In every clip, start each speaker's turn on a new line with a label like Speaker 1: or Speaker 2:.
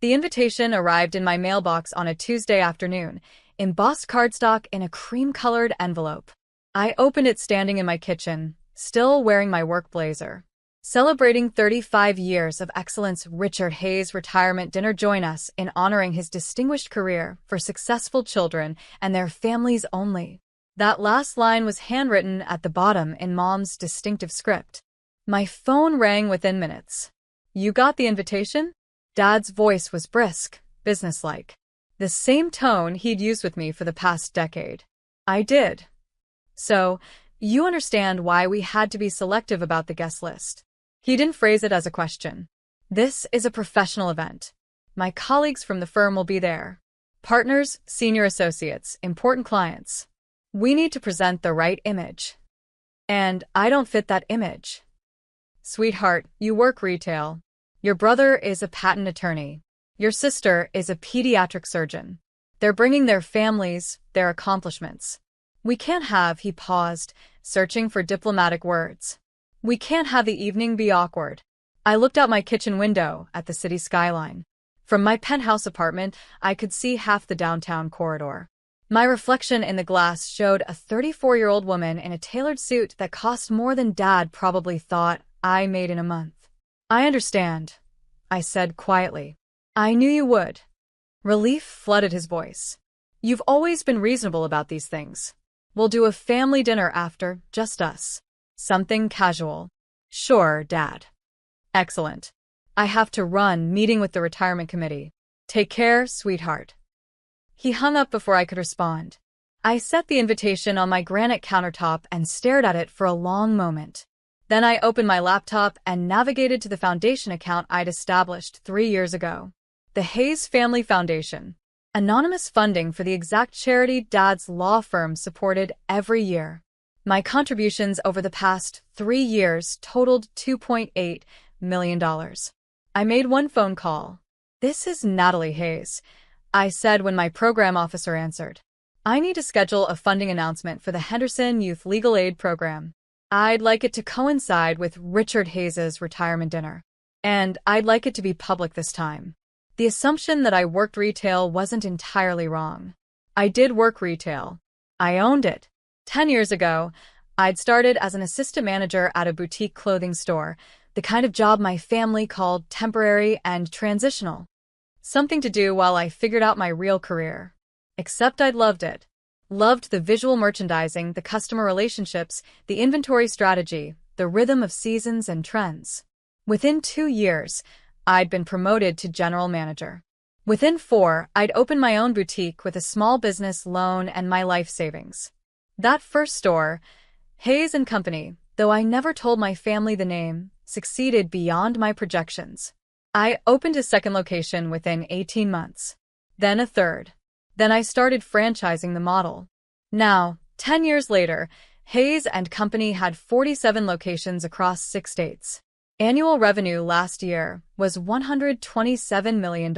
Speaker 1: The invitation arrived in my mailbox on a Tuesday afternoon, embossed cardstock in a cream-colored envelope. I opened it standing in my kitchen, still wearing my work blazer. Celebrating 35 years of excellence, Richard Hayes Retirement Dinner. Join us in honoring his distinguished career for successful children and their families only. That last line was handwritten at the bottom in Mom's distinctive script. My phone rang within minutes. "You got the invitation?" Dad's voice was brisk, businesslike. The same tone he'd used with me for the past decade. I did. "So, you understand why we had to be selective about the guest list." He didn't phrase it as a question. "This is a professional event. My colleagues from the firm will be there. Partners, senior associates, important clients. We need to present the right image. And I don't fit that image." "Sweetheart, you work retail. Your brother is a patent attorney. Your sister is a pediatric surgeon. They're bringing their families, their accomplishments. We can't have," he paused, searching for diplomatic words. "We can't have the evening be awkward." I looked out my kitchen window at the city skyline. From my penthouse apartment, I could see half the downtown corridor. My reflection in the glass showed a 34-year-old woman in a tailored suit that cost more than Dad probably thought I made in a month. "I understand," I said quietly. "I knew you would." Relief flooded his voice. "You've always been reasonable about these things. We'll do a family dinner after, just us. Something casual." "Sure, Dad." "Excellent. I have to run, meeting with the retirement committee. Take care, sweetheart." He hung up before I could respond. I set the invitation on my granite countertop and stared at it for a long moment. Then I opened my laptop and navigated to the foundation account I'd established 3 years ago. The Hayes Family Foundation. Anonymous funding for the exact charity Dad's law firm supported every year. My contributions over the past 3 years totaled $2.8 million. I made one phone call. "This is Natalie Hayes," I said when my program officer answered. "I need to schedule a funding announcement for the Henderson Youth Legal Aid Program. I'd like it to coincide with Richard Hayes' retirement dinner. And I'd like it to be public this time." The assumption that I worked retail wasn't entirely wrong. I did work retail. I owned it. 10 years ago, I'd started as an assistant manager at a boutique clothing store, the kind of job my family called temporary and transitional. Something to do while I figured out my real career. Except I'd loved it. Loved the visual merchandising, the customer relationships, the inventory strategy, the rhythm of seasons and trends. Within 2 years, I'd been promoted to general manager. Within 4, I'd opened my own boutique with a small business loan and my life savings. That first store, Hayes & Company, though I never told my family the name, succeeded beyond my projections. I opened a second location within 18 months. Then a third. Then I started franchising the model. Now, 10 years later, Hayes & Company had 47 locations across 6 states. Annual revenue last year was $127 million.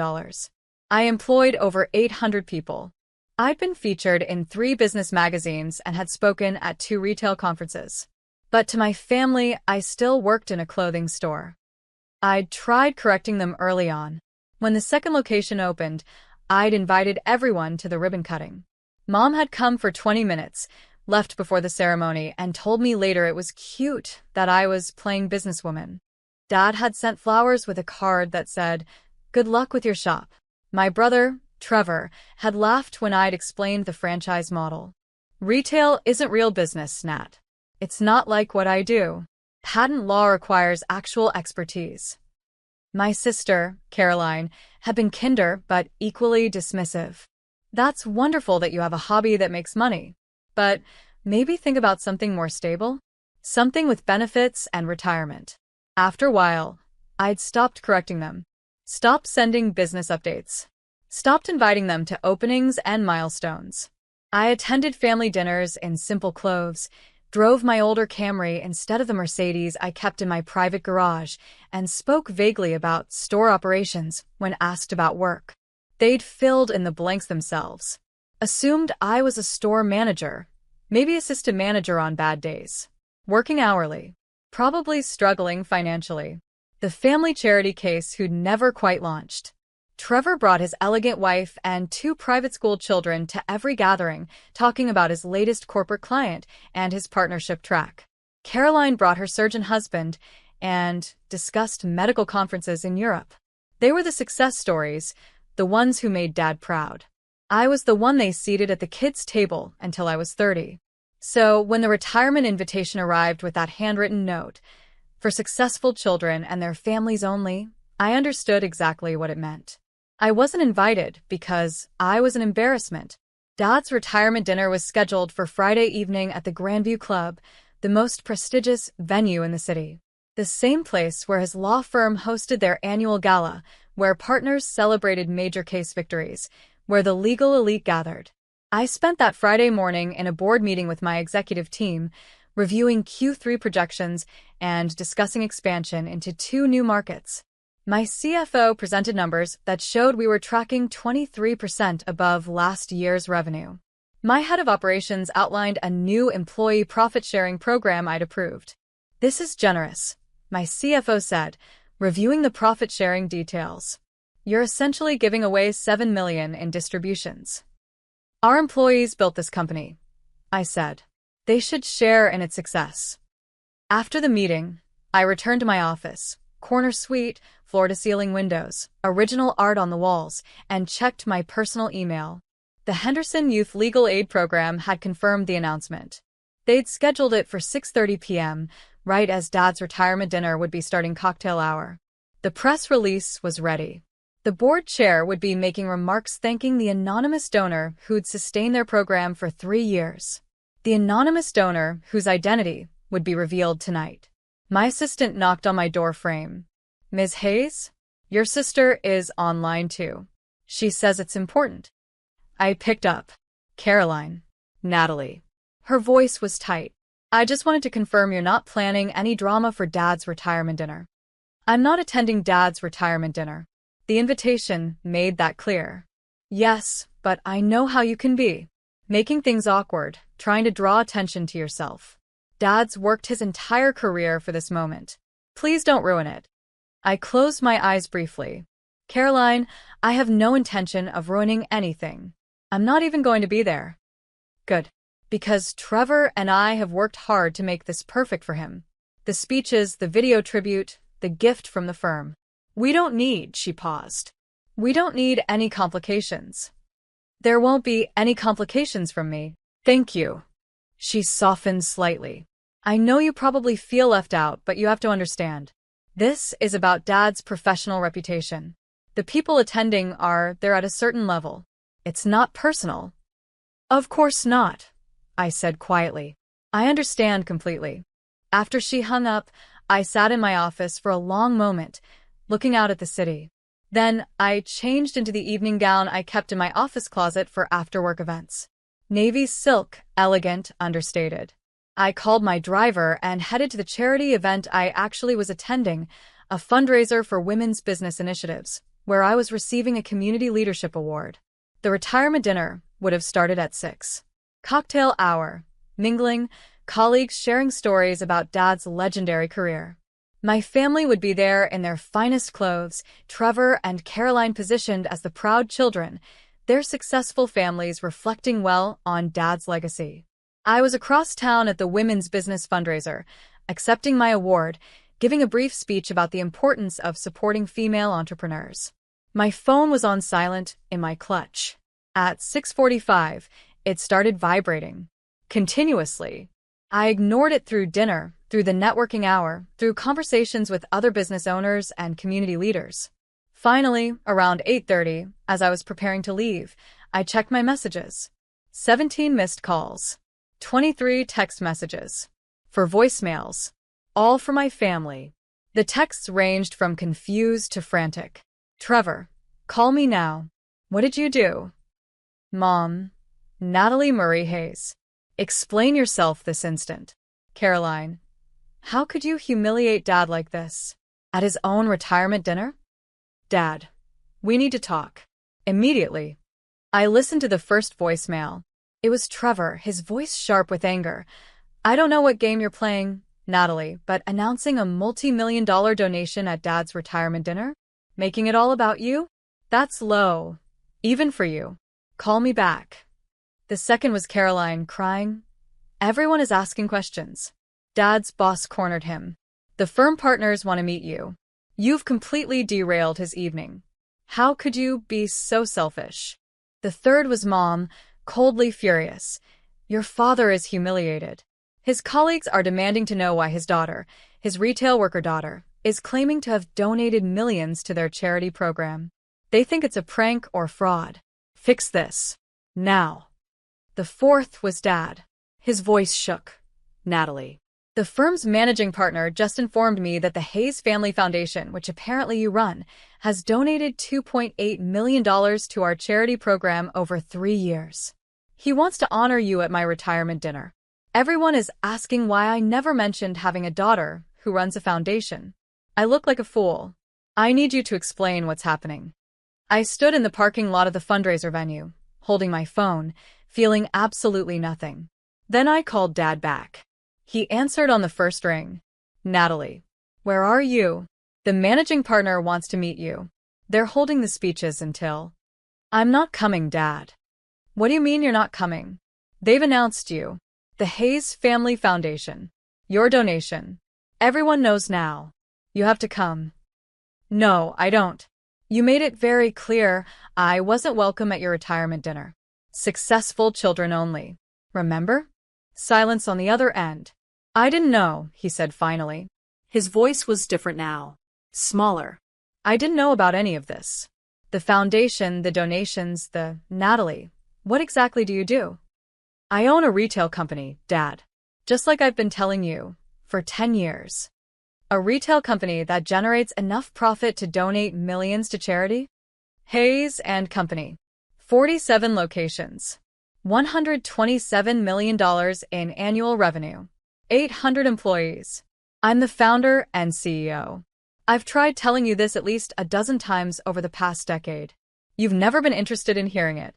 Speaker 1: I employed over 800 people. I'd been featured in 3 business magazines and had spoken at 2 retail conferences. But to my family, I still worked in a clothing store. I'd tried correcting them early on. When the second location opened, I'd invited everyone to the ribbon cutting. Mom had come for 20 minutes, left before the ceremony, and told me later it was cute that I was playing businesswoman. Dad had sent flowers with a card that said, "Good luck with your shop." My brother, Trevor, had laughed when I'd explained the franchise model. "Retail isn't real business, Nat. It's not like what I do. Patent law requires actual expertise." My sister, Caroline, had been kinder but equally dismissive. "That's wonderful that you have a hobby that makes money. But maybe think about something more stable? Something with benefits and retirement." After a while, I'd stopped correcting them. Stopped sending business updates. Stopped inviting them to openings and milestones. I attended family dinners in simple clothes, drove my older Camry instead of the Mercedes I kept in my private garage, and spoke vaguely about store operations when asked about work. They'd filled in the blanks themselves. Assumed I was a store manager, maybe assistant manager on bad days. Working hourly. Probably struggling financially. The family charity case who'd never quite launched. Trevor brought his elegant wife and 2 private school children to every gathering, talking about his latest corporate client and his partnership track. Caroline brought her surgeon husband and discussed medical conferences in Europe. They were the success stories, the ones who made Dad proud. I was the one they seated at the kids' table until I was 30. So when the retirement invitation arrived with that handwritten note, "For successful children and their families only," I understood exactly what it meant. I wasn't invited because I was an embarrassment. Dad's retirement dinner was scheduled for Friday evening at the Grandview Club, the most prestigious venue in the city. The same place where his law firm hosted their annual gala, where partners celebrated major case victories, where the legal elite gathered. I spent that Friday morning in a board meeting with my executive team, reviewing Q3 projections and discussing expansion into 2 new markets. My CFO presented numbers that showed we were tracking 23% above last year's revenue. My head of operations outlined a new employee profit-sharing program I'd approved. "This is generous," my CFO said, reviewing the profit-sharing details. "You're essentially giving away $7 million in distributions." "Our employees built this company," I said. "They should share in its success." After the meeting, I returned to my office, corner suite, floor-to-ceiling windows, original art on the walls, and checked my personal email. The Henderson Youth Legal Aid Program had confirmed the announcement. They'd scheduled it for 6:30 p.m., right as Dad's retirement dinner would be starting cocktail hour. The press release was ready. The board chair would be making remarks thanking the anonymous donor who'd sustained their program for 3 years. The anonymous donor whose identity would be revealed tonight. My assistant knocked on my door frame. "Ms. Hayes, your sister is online too. She says it's important." I picked up. "Caroline." "Natalie." Her voice was tight. "I just wanted to confirm you're not planning any drama for Dad's retirement dinner." "I'm not attending Dad's retirement dinner." The invitation made that clear. "Yes, but I know how you can be. Making things awkward, trying to draw attention to yourself. Dad's worked his entire career for this moment. Please don't ruin it." I closed my eyes briefly. "Caroline, I have no intention of ruining anything. I'm not even going to be there." "Good. Because Trevor and I have worked hard to make this perfect for him. The speeches, the video tribute, the gift from the firm. We don't need," she paused. "We don't need any complications." "There won't be any complications from me. Thank you." She softened slightly. "I know you probably feel left out, but you have to understand. This is about Dad's professional reputation. The people attending they're at a certain level. It's not personal." "Of course not," I said quietly. "I understand completely." After she hung up, I sat in my office for a long moment, looking out at the city. Then I changed into the evening gown I kept in my office closet for after-work events. Navy silk, elegant, understated. I called my driver and headed to the charity event I actually was attending, a fundraiser for women's business initiatives, where I was receiving a community leadership award. The retirement dinner would have started at 6. Cocktail hour, mingling, colleagues sharing stories about Dad's legendary career. My family would be there in their finest clothes, Trevor and Caroline positioned as the proud children, their successful families reflecting well on Dad's legacy. I was across town at the women's business fundraiser, accepting my award, giving a brief speech about the importance of supporting female entrepreneurs. My phone was on silent in my clutch. At 6:45, it started vibrating. Continuously. I ignored it through dinner, through the networking hour, through conversations with other business owners and community leaders. Finally, around 8:30, as I was preparing to leave, I checked my messages. 17 missed calls. 23 text messages. 4 voicemails. All for my family. The texts ranged from confused to frantic. "Trevor, call me now. What did you do?" "Mom." Natalie Murray Hayes. "Explain yourself this instant." Caroline. "How could you humiliate Dad like this? At his own retirement dinner?" "Dad, we need to talk. Immediately." I listened to the first voicemail. It was Trevor, his voice sharp with anger. "I don't know what game you're playing, Natalie, but announcing a multi-million-dollar donation at Dad's retirement dinner? Making it all about you? That's low. Even for you. Call me back. The second was Caroline, crying. Everyone is asking questions. Dad's boss cornered him. The firm partners want to meet you. You've completely derailed his evening. How could you be so selfish? The third was Mom, coldly furious. Your father is humiliated. His colleagues are demanding to know why his daughter, his retail worker daughter, is claiming to have donated millions to their charity program. They think it's a prank or fraud. Fix this. Now. The fourth was Dad. His voice shook. Natalie. The firm's managing partner just informed me that the Hayes Family Foundation, which apparently you run, has donated $2.8 million to our charity program over 3 years. He wants to honor you at my retirement dinner. Everyone is asking why I never mentioned having a daughter who runs a foundation. I look like a fool. I need you to explain what's happening. I stood in the parking lot of the fundraiser venue, holding my phone, feeling absolutely nothing. Then I called Dad back. He answered on the first ring. Natalie, where are you? The managing partner wants to meet you. They're holding the speeches until... I'm not coming, Dad. What do you mean you're not coming? They've announced you. The Hayes Family Foundation. Your donation. Everyone knows now. You have to come. No, I don't. You made it very clear I wasn't welcome at your retirement dinner. Successful children only. Remember? Silence on the other end. I didn't know, he said finally. His voice was different now. Smaller. I didn't know about any of this. The foundation, the donations, Natalie, what exactly do you do? I own a retail company, Dad. Just like I've been telling you, for 10 years. A retail company that generates enough profit to donate millions to charity? Hayes and Company. 47 locations. $127 million in annual revenue. 800 employees. I'm the founder and CEO. I've tried telling you this at least a dozen times over the past decade. You've never been interested in hearing it.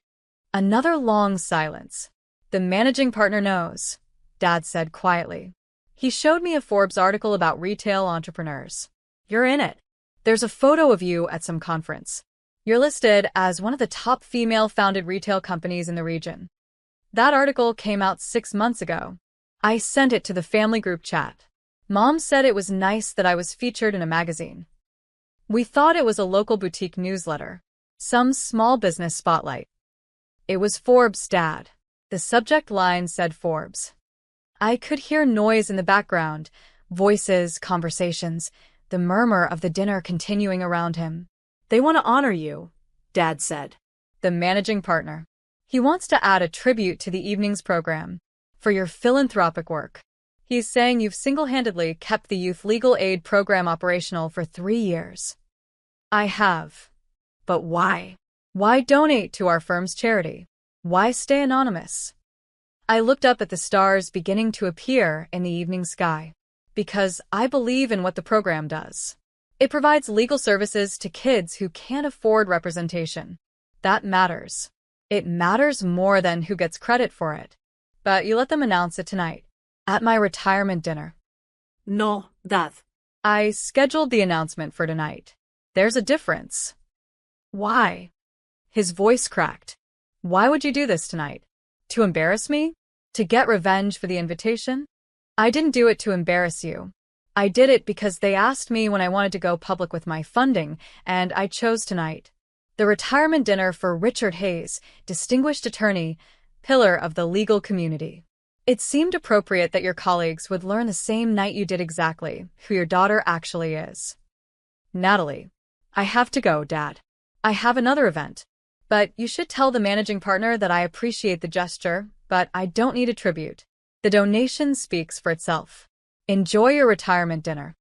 Speaker 1: Another long silence. The managing partner knows, Dad said quietly. He showed me a Forbes article about retail entrepreneurs. You're in it. There's a photo of you at some conference. You're listed as one of the top female-founded retail companies in the region. That article came out 6 months ago. I sent it to the family group chat. Mom said it was nice that I was featured in a magazine. We thought it was a local boutique newsletter. Some small business spotlight. It was Forbes, Dad. The subject line said Forbes. I could hear noise in the background, voices, conversations, the murmur of the dinner continuing around him. They want to honor you, Dad said. The managing partner. He wants to add a tribute to the evening's program. For your philanthropic work. He's saying you've single-handedly kept the youth legal aid program operational for 3 years. I have. But why? Why donate to our firm's charity? Why stay anonymous? I looked up at the stars beginning to appear in the evening sky. Because I believe in what the program does. It provides legal services to kids who can't afford representation. That matters. It matters more than who gets credit for it. But you let them announce it tonight, at my retirement dinner. No, Dad. I scheduled the announcement for tonight. There's a difference. Why? His voice cracked. Why would you do this tonight? To embarrass me? To get revenge for the invitation? I didn't do it to embarrass you. I did it because they asked me when I wanted to go public with my funding, and I chose tonight. The retirement dinner for Richard Hayes, distinguished attorney, pillar of the legal community. It seemed appropriate that your colleagues would learn the same night you did exactly who your daughter actually is. Natalie. I have to go, Dad. I have another event. But you should tell the managing partner that I appreciate the gesture, but I don't need a tribute. The donation speaks for itself. Enjoy your retirement dinner.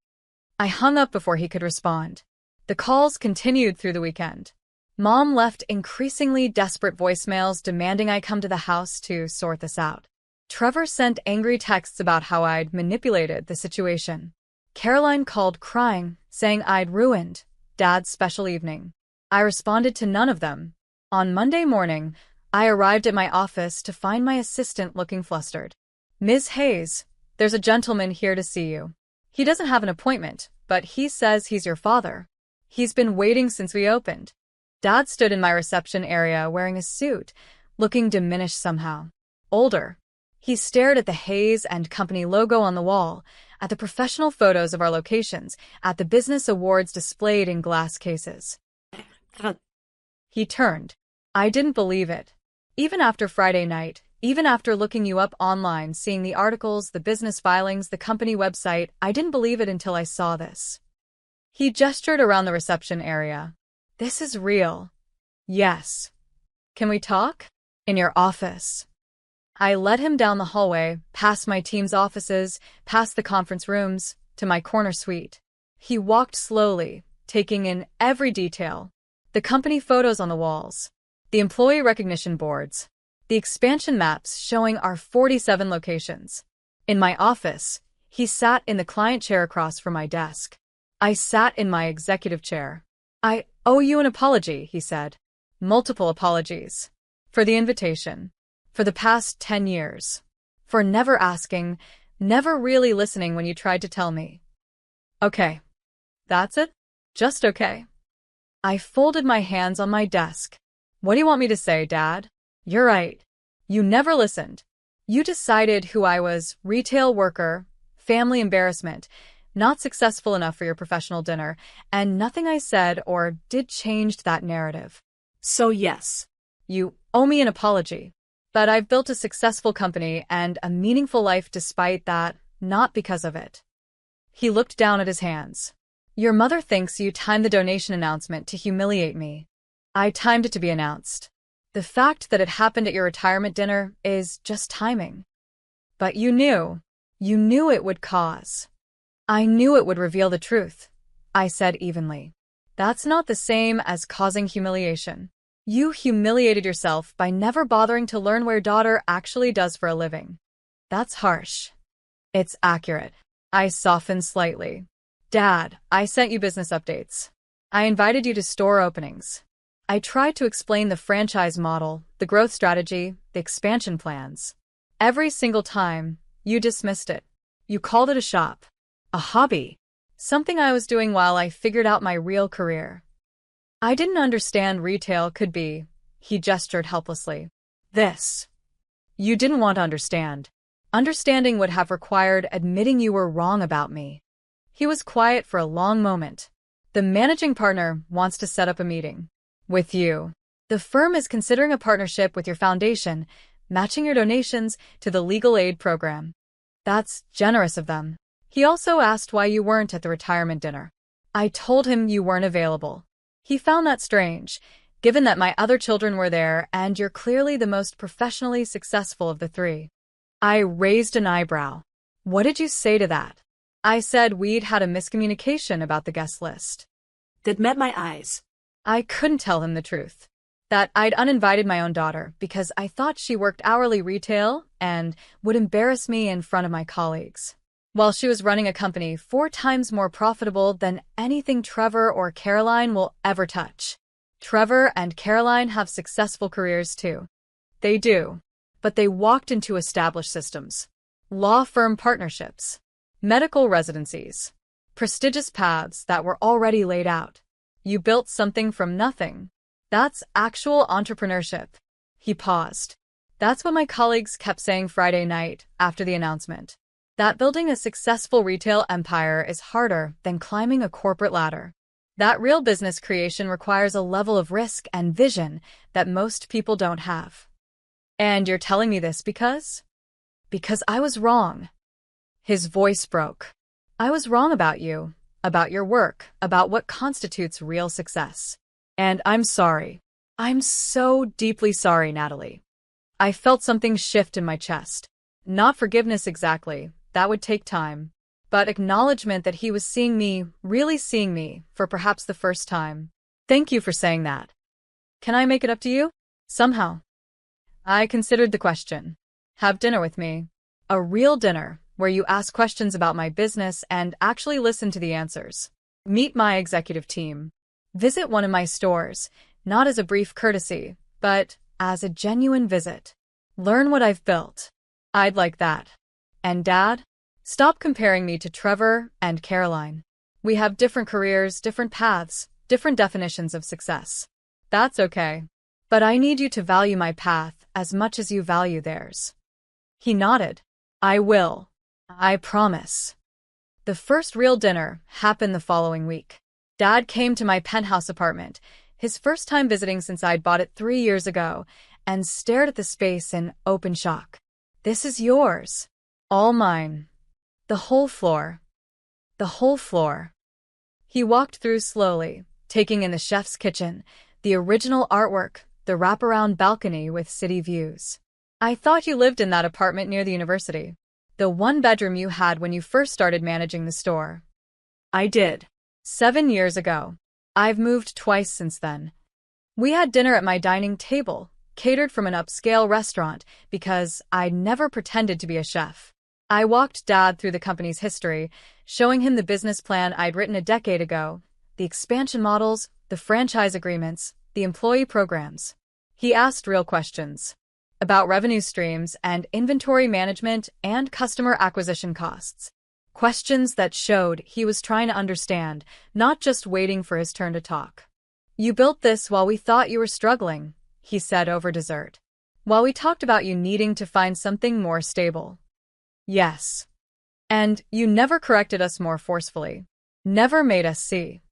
Speaker 1: I hung up before he could respond. The calls continued through the weekend. Mom left increasingly desperate voicemails demanding I come to the house to sort this out. Trevor sent angry texts about how I'd manipulated the situation. Caroline called crying, saying I'd ruined Dad's special evening. I responded to none of them. On Monday morning, I arrived at my office to find my assistant looking flustered. Ms. Hayes, there's a gentleman here to see you. He doesn't have an appointment, but he says he's your father. He's been waiting since we opened. Dad stood in my reception area wearing a suit, looking diminished somehow. Older. He stared at the Hays and Company logo on the wall, at the professional photos of our locations, at the business awards displayed in glass cases. He turned. I didn't believe it. Even after Friday night, even after looking you up online, seeing the articles, the business filings, the company website, I didn't believe it until I saw this. He gestured around the reception area. This is real. Yes. Can we talk? In your office. I led him down the hallway, past my team's offices, past the conference rooms, to my corner suite. He walked slowly, taking in every detail. The company photos on the walls, the employee recognition boards, the expansion maps showing our 47 locations. In my office, he sat in the client chair across from my desk. I sat in my executive chair. I owe you an apology, he said. Multiple apologies. For the invitation. For the past 10 years. For never asking, never really listening when you tried to tell me. Okay. That's it? Just okay. I folded my hands on my desk. What do you want me to say, Dad? You're right. You never listened. You decided who I was, retail worker, family embarrassment, not successful enough for your professional dinner, and nothing I said or did changed that narrative. So yes, you owe me an apology. But I've built a successful company and a meaningful life despite that, not because of it. He looked down at his hands. Your mother thinks you timed the donation announcement to humiliate me. I timed it to be announced. The fact that it happened at your retirement dinner is just timing. But you knew it would cause. I knew it would reveal the truth, I said evenly. That's not the same as causing humiliation. You humiliated yourself by never bothering to learn what your daughter actually does for a living. That's harsh. It's accurate. I softened slightly. Dad, I sent you business updates. I invited you to store openings. I tried to explain the franchise model, the growth strategy, the expansion plans. Every single time, you dismissed it. You called it a shop, a hobby, something I was doing while I figured out my real career. I didn't understand retail could be, he gestured helplessly. This. You didn't want to understand. Understanding would have required admitting you were wrong about me. He was quiet for a long moment. The managing partner wants to set up a meeting. With you. The firm is considering a partnership with your foundation, matching your donations to the legal aid program. That's generous of them. He also asked why you weren't at the retirement dinner. I told him you weren't available. He found that strange, given that my other children were there and you're clearly the most professionally successful of the three. I raised an eyebrow. What did you say to that? I said we'd had a miscommunication about the guest list. That met my eyes. I couldn't tell him the truth. That I'd uninvited my own daughter because I thought she worked hourly retail and would embarrass me in front of my colleagues. While she was running a company 4 times more profitable than anything Trevor or Caroline will ever touch. Trevor and Caroline have successful careers too. They do. But they walked into established systems. Law firm partnerships. Medical residencies. Prestigious paths that were already laid out. You built something from nothing. That's actual entrepreneurship. He paused. That's what my colleagues kept saying Friday night after the announcement. That building a successful retail empire is harder than climbing a corporate ladder. That real business creation requires a level of risk and vision that most people don't have. And you're telling me this because? Because I was wrong. His voice broke. I was wrong about you, about your work, about what constitutes real success. And I'm sorry. I'm so deeply sorry, Natalie. I felt something shift in my chest. Not forgiveness exactly. That would take time. But acknowledgement that he was seeing me, really seeing me, for perhaps the first time. Thank you for saying that. Can I make it up to you? Somehow. I considered the question. Have dinner with me. A real dinner, where you ask questions about my business and actually listen to the answers. Meet my executive team. Visit one of my stores, not as a brief courtesy, but as a genuine visit. Learn what I've built. I'd like that. And Dad? Stop comparing me to Trevor and Caroline. We have different careers, different paths, different definitions of success. That's okay. But I need you to value my path as much as you value theirs. He nodded. I will. I promise. The first real dinner happened the following week. Dad came to my penthouse apartment, his first time visiting since I'd bought it 3 years ago, and stared at the space in open shock. This is yours. All mine. The whole floor. The whole floor. He walked through slowly, taking in the chef's kitchen, the original artwork, the wraparound balcony with city views. I thought you lived in that apartment near the university. The one bedroom you had when you first started managing the store. I did. 7 years ago. I've moved twice since then. We had dinner at my dining table, catered from an upscale restaurant, because I'd never pretended to be a chef. I walked Dad through the company's history, showing him the business plan I'd written a decade ago, the expansion models, the franchise agreements, the employee programs. He asked real questions about revenue streams and inventory management and customer acquisition costs. Questions that showed he was trying to understand, not just waiting for his turn to talk. You built this while we thought you were struggling, he said over dessert. While we talked about you needing to find something more stable. Yes. And you never corrected us more forcefully. Never made us see.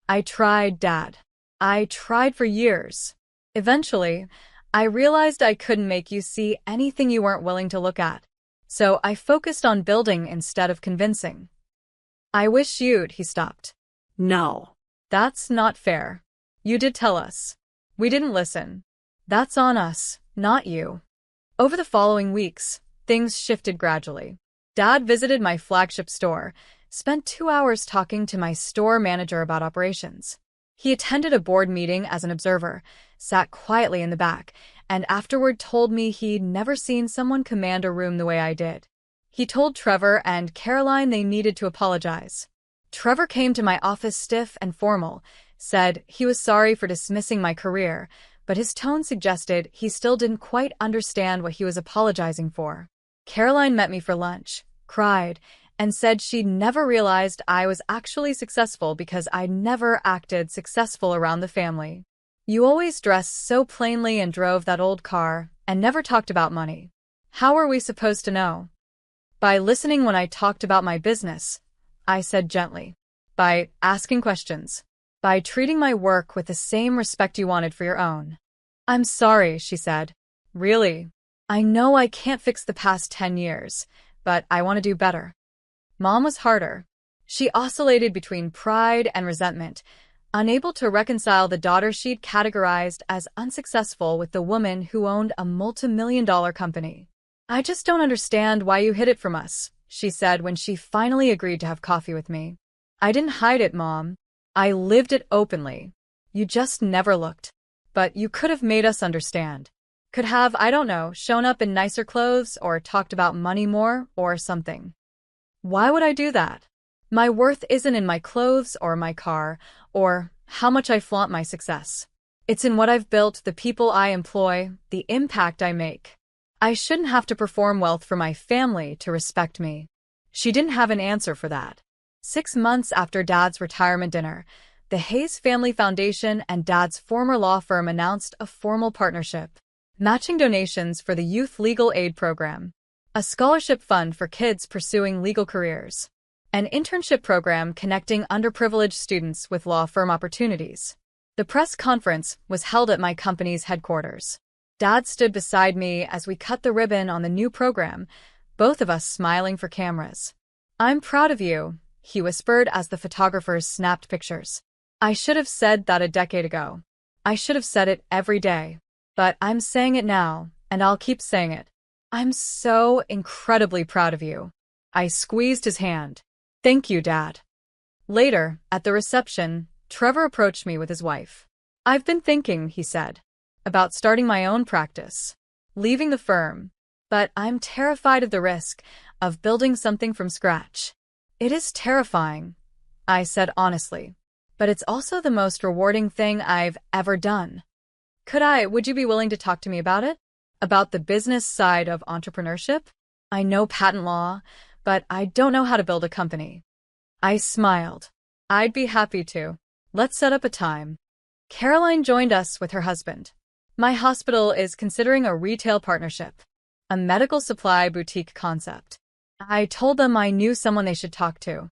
Speaker 1: I tried, Dad. I tried for years. Eventually, I realized I couldn't make you see anything you weren't willing to look at. So I focused on building instead of convincing. I wish you'd, he stopped. No. That's not fair. You did tell us. We didn't listen. That's on us, not you. Over the following weeks, things shifted gradually. Dad visited my flagship store, spent 2 hours talking to my store manager about operations. He attended a board meeting as an observer, sat quietly in the back, and afterward told me he'd never seen someone command a room the way I did. He told Trevor and Caroline they needed to apologize. Trevor came to my office stiff and formal, said he was sorry for dismissing my career, but his tone suggested he still didn't quite understand what he was apologizing for. Caroline met me for lunch, cried, and said she'd never realized I was actually successful because I never acted successful around the family. You always dressed so plainly and drove that old car, and never talked about money. How were we supposed to know? By listening when I talked about my business, I said gently. By asking questions. By treating my work with the same respect you wanted for your own. I'm sorry, she said. Really? I know I can't fix the past 10 years, but I want to do better. Mom was harder. She oscillated between pride and resentment, unable to reconcile the daughter she'd categorized as unsuccessful with the woman who owned a multi-million-dollar company. I just don't understand why you hid it from us, she said when she finally agreed to have coffee with me. I didn't hide it, Mom. I lived it openly. You just never looked. But you could have made us understand. Could have, I don't know, shown up in nicer clothes or talked about money more or something. Why would I do that? My worth isn't in my clothes or my car or how much I flaunt my success. It's in what I've built, the people I employ, the impact I make. I shouldn't have to perform wealth for my family to respect me. She didn't have an answer for that. 6 months after Dad's retirement dinner, the Hayes Family Foundation and Dad's former law firm announced a formal partnership, matching donations for the Youth Legal Aid Program, a scholarship fund for kids pursuing legal careers, an internship program connecting underprivileged students with law firm opportunities. The press conference was held at my company's headquarters. Dad stood beside me as we cut the ribbon on the new program, both of us smiling for cameras. I'm proud of you, he whispered as the photographers snapped pictures. I should have said that a decade ago. I should have said it every day. But I'm saying it now, and I'll keep saying it. I'm so incredibly proud of you. I squeezed his hand. Thank you, Dad. Later, at the reception, Trevor approached me with his wife. I've been thinking, he said, about starting my own practice, leaving the firm, but I'm terrified of the risk of building something from scratch. It is terrifying, I said honestly, but it's also the most rewarding thing I've ever done. Would you be willing to talk to me about it? About the business side of entrepreneurship? I know patent law, but I don't know how to build a company. I smiled. I'd be happy to. Let's set up a time. Caroline joined us with her husband. My hospital is considering a retail partnership, a medical supply boutique concept. I told them I knew someone they should talk to.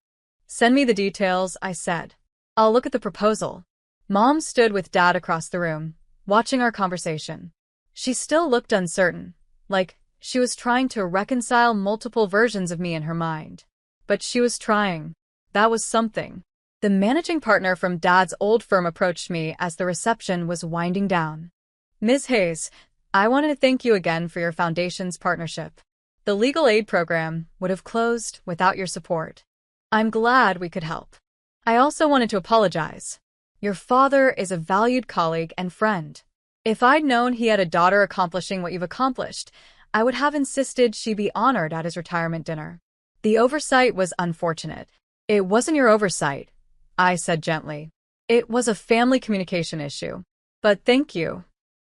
Speaker 1: Send me the details, I said. I'll look at the proposal. Mom stood with Dad across the room, watching our conversation. She still looked uncertain, like she was trying to reconcile multiple versions of me in her mind. But she was trying. That was something. The managing partner from Dad's old firm approached me as the reception was winding down. Ms. Hayes, I wanted to thank you again for your foundation's partnership. The legal aid program would have closed without your support. I'm glad we could help. I also wanted to apologize. Your father is a valued colleague and friend. If I'd known he had a daughter accomplishing what you've accomplished, I would have insisted she be honored at his retirement dinner. The oversight was unfortunate. It wasn't your oversight, I said gently. It was a family communication issue. But thank you.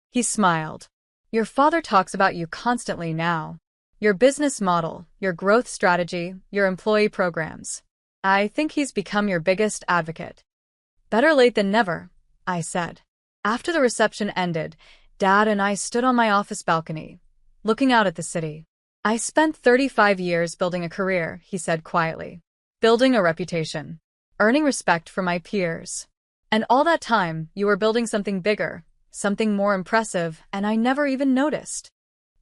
Speaker 1: He smiled. Your father talks about you constantly now. Your business model, your growth strategy, your employee programs. I think he's become your biggest advocate. Better late than never, I said. After the reception ended, Dad and I stood on my office balcony, looking out at the city. I spent 35 years building a career, he said quietly. Building a reputation. Earning respect from my peers. And all that time, you were building something bigger, something more impressive, and I never even noticed.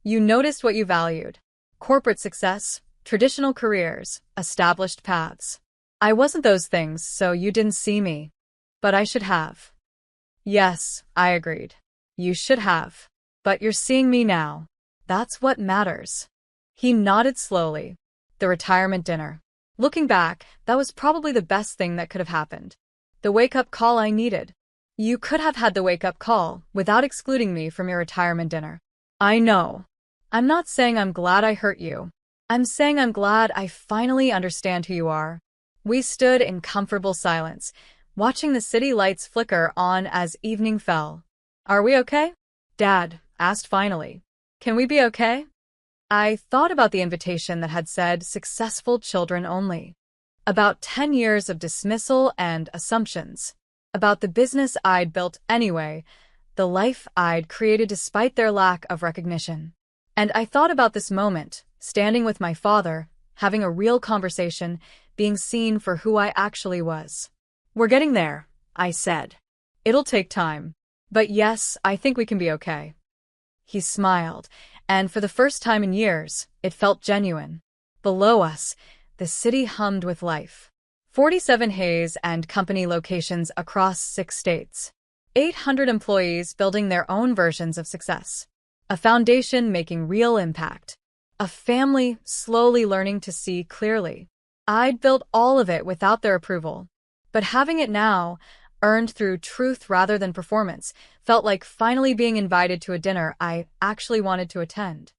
Speaker 1: You noticed what you valued. Corporate success, traditional careers, established paths. I wasn't those things, so you didn't see me. But I should have. Yes, I agreed. You should have. But you're seeing me now. That's what matters. He nodded slowly. The retirement dinner. Looking back, that was probably the best thing that could have happened. The wake-up call I needed. You could have had the wake-up call without excluding me from your retirement dinner. I know. I'm not saying I'm glad I hurt you. I'm saying I'm glad I finally understand who you are. We stood in comfortable silence, watching the city lights flicker on as evening fell. Are we okay? Dad asked finally. Can we be okay? I thought about the invitation that had said successful children only. About 10 years of dismissal and assumptions. About the business I'd built anyway, the life I'd created despite their lack of recognition. And I thought about this moment, standing with my father, having a real conversation, being seen for who I actually was. We're getting there, I said. It'll take time. But yes, I think we can be okay. He smiled, and for the first time in years, it felt genuine. Below us, the city hummed with life. 47 Hayes and Company locations across 6 states. 800 employees building their own versions of success. A foundation making real impact. A family slowly learning to see clearly. I'd built all of it without their approval. But having it now, earned through truth rather than performance, felt like finally being invited to a dinner I actually wanted to attend.